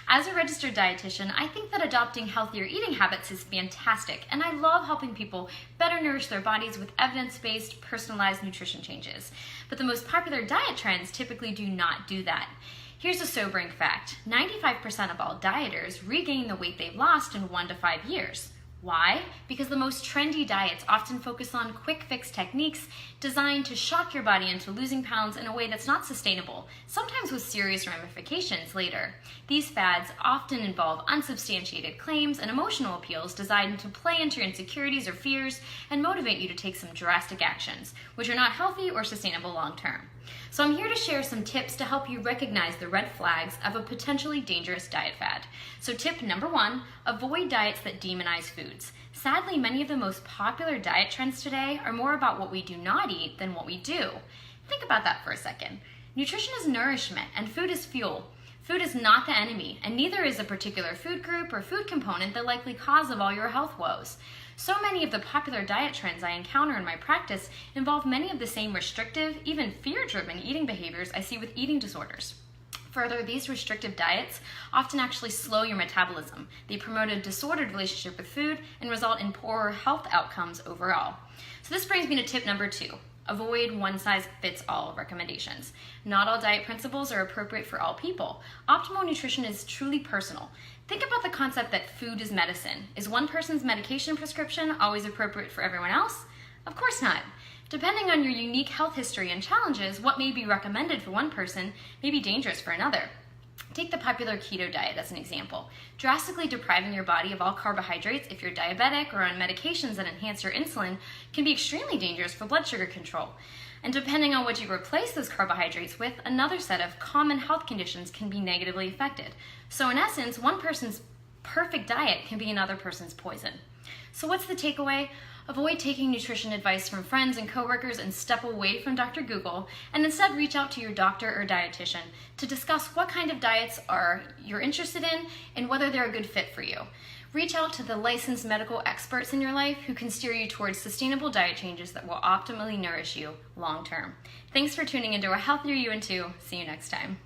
As a registered dietitian, I think that adopting healthier eating habits is fantastic, and I love helping people better nourish their bodies with evidence-based, personalized nutrition changes. But the most popular diet trends typically do not do that. Here's a sobering fact. 95% of all dieters regain the weight they've lost in 1 to 5 years. Why? Because the most trendy diets often focus on quick fix techniques designed to shock your body into losing pounds in a way that's not sustainable, sometimes with serious ramifications later. These fads often involve unsubstantiated claims and emotional appeals designed to play into your insecurities or fears and motivate you to take some drastic actions, which are not healthy or sustainable long term. So I'm here to share some tips to help you recognize the red flags of a potentially dangerous diet fad. So tip number 1, avoid diets that demonize foods. Sadly, many of the most popular diet trends today are more about what we do not eat than what we do. Think about that for a second. Nutrition is nourishment and food is fuel. Food is not the enemy, and neither is a particular food group or food component the likely cause of all your health woes. So many of the popular diet trends I encounter in my practice involve many of the same restrictive, even fear-driven eating behaviors I see with eating disorders. Further, these restrictive diets often actually slow your metabolism. They promote a disordered relationship with food and result in poorer health outcomes overall. So this brings me to tip number 2. Avoid one-size-fits-all recommendations. Not all diet principles are appropriate for all people. Optimal nutrition is truly personal. Think about the concept that food is medicine. Is one person's medication prescription always appropriate for everyone else? Of course not. Depending on your unique health history and challenges, what may be recommended for one person may be dangerous for another. Take the popular keto diet as an example. Drastically depriving your body of all carbohydrates if you're diabetic or on medications that enhance your insulin can be extremely dangerous for blood sugar control. And depending on what you replace those carbohydrates with, another set of common health conditions can be negatively affected. So in essence, one person's perfect diet can be another person's poison. So what's the takeaway? Avoid taking nutrition advice from friends and coworkers and step away from Dr. Google, and instead reach out to your doctor or dietitian to discuss what kind of diets you're interested in and whether they're a good fit for you. Reach out to the licensed medical experts in your life who can steer you towards sustainable diet changes that will optimally nourish you long term. Thanks for tuning into A Healthier You in 2. See you next time.